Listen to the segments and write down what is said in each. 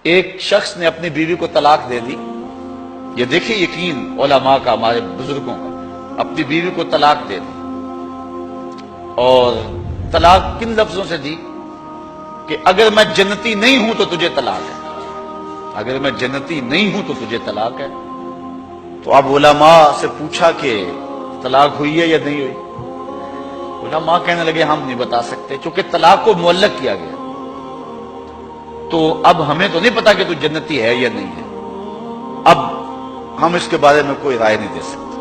ایک شخص نے اپنی بیوی کو طلاق دے دی. یہ دیکھیں یقین علماء کا، ہمارے بزرگوں کا. اپنی بیوی کو طلاق دے دی، اور طلاق کن لفظوں سے دی کہ اگر میں جنتی نہیں ہوں تو تجھے طلاق ہے، اگر میں جنتی نہیں ہوں تو تجھے طلاق ہے. تو اب علماء سے پوچھا کہ طلاق ہوئی ہے یا نہیں ہوئی؟ علماء کہنے لگے ہم نہیں بتا سکتے، چونکہ طلاق کو معلق کیا گیا تو اب ہمیں تو نہیں پتا کہ تو جنتی ہے یا نہیں ہے، اب ہم اس کے بارے میں کوئی رائے نہیں دے سکتے.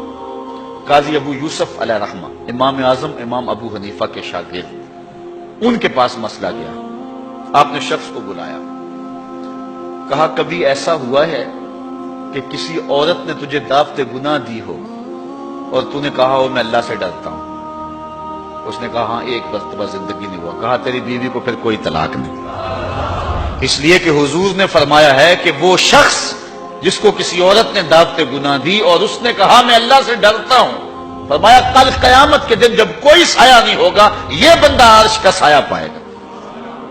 قاضی ابو یوسف علیہ رحمہ، امام اعظم امام ابو حنیفہ کے شاگرد، ان کے پاس مسئلہ گیا. آپ نے شخص کو بلایا، کہا کبھی ایسا ہوا ہے کہ کسی عورت نے تجھے دعوت گناہ دی ہو اور تو نے کہا ہو میں اللہ سے ڈرتا ہوں؟ اس نے کہا ہاں ایک مرتبہ زندگی نہیں ہوا. کہا تیری بیوی کو پھر کوئی طلاق نہیں، اس لیے کہ حضور نے فرمایا ہے کہ وہ شخص جس کو کسی عورت نے دعوت گناہ دی اور اس نے کہا میں اللہ سے ڈرتا ہوں، فرمایا کل قیامت کے دن جب کوئی سایہ نہیں ہوگا یہ بندہ عرش کا سایہ پائے گا.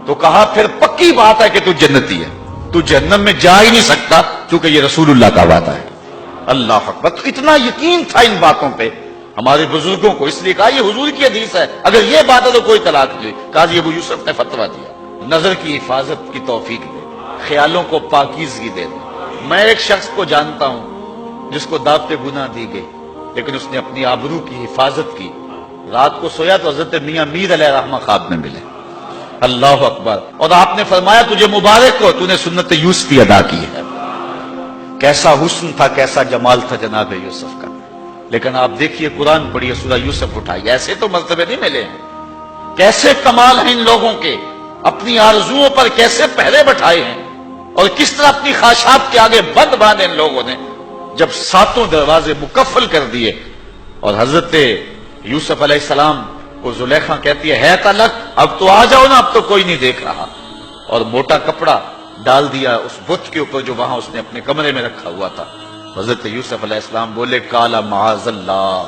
تو کہا پھر پکی بات ہے کہ تو جنتی ہے، تو جہنم میں جا ہی نہیں سکتا کیونکہ یہ رسول اللہ کا وعدہ ہے. اللہ اکبر. تو اتنا یقین تھا ان باتوں پہ ہمارے بزرگوں کو، اس لیے کہا یہ حضور کی حدیث ہے، اگر یہ بات ہے تو کوئی طلاق نہیں. قاضی ابو یوسف نے فتویٰ دیا نظر کی حفاظت کی توفیق دے، خیالوں کو پاکیزگی دے دے. میں ایک شخص کو جانتا ہوں جس کو دعوت گناہ دی گئی لیکن اس نے اپنی آبرو کی حفاظت کی. رات کو سویا تو حضرت میاں میر علیہ رحمہ خواب میں ملے. اللہ اکبر. اور آپ نے فرمایا تجھے مبارک ہو، تو نے سنت یوسفی ادا کی ہے. کیسا حسن تھا، کیسا جمال تھا جناب یوسف کا. لیکن آپ دیکھیے قرآن پڑھیے، سورہ یوسف اٹھائیے، ایسے تو مرتبے نہیں ملے ہیں. کیسے کمال ہیں ان لوگوں کے، اپنی آرزوؤں پر کیسے پہرے بٹھائے ہیں، اور کس طرح اپنی خواہشات کے آگے بند باندھے ان لوگوں نے. جب ساتوں دروازے مکفل کر دیے اور حضرت یوسف علیہ السلام کو زلیخا کہتی ہے طلق، اب تو آ جاؤ نا، اب تو کوئی نہیں دیکھ رہا، اور موٹا کپڑا ڈال دیا اس بت کے اوپر جو وہاں اس نے اپنے کمرے میں رکھا ہوا تھا. حضرت یوسف علیہ السلام بولے کالا معاذ اللہ،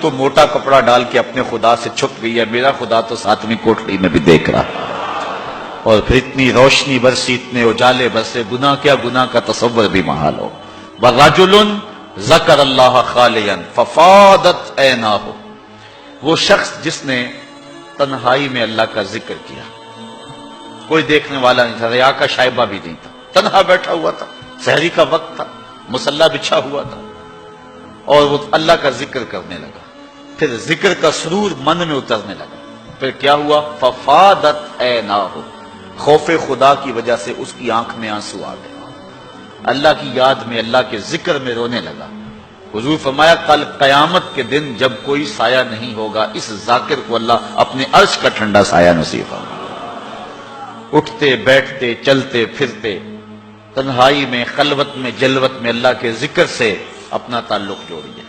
تو موٹا کپڑا ڈال کے اپنے خدا سے چھپ گئی ہے، میرا خدا تو ساتویں کوٹڑی میں بھی دیکھ رہا. اور پھر اتنی روشنی برسی، اتنے اجالے برسے، گناہ کیا، گناہ کا تصور بھی محال ہو. وَرَجُلٌ ذَكَرَ اللَّهَ خَالِيًا فَفَاضَتْ عَيْنَاهُ، وہ شخص جس نے تنہائی میں اللہ کا ذکر کیا، کوئی دیکھنے والا نہیں تھا، ریا کا شائبہ بھی نہیں تھا، تنہا بیٹھا ہوا تھا، سحری کا وقت تھا، مصلی بچھا ہوا تھا، اور وہ اللہ کا ذکر کرنے لگا. پھر ذکر کا سرور من میں اترنے لگا. پھر کیا ہوا؟ فَفَاضَتْ عَيْنَاهُ، خوف خدا کی وجہ سے اس کی آنکھ میں آنسو آ گئے، اللہ کی یاد میں، اللہ کے ذکر میں رونے لگا. حضور فرمایا کل قیامت کے دن جب کوئی سایہ نہیں ہوگا اس ذاکر کو اللہ اپنے عرش کا ٹھنڈا سایہ نصیب فرمائے. اٹھتے بیٹھتے چلتے پھرتے تنہائی میں، خلوت میں، جلوت میں اللہ کے ذکر سے اپنا تعلق جوڑیے.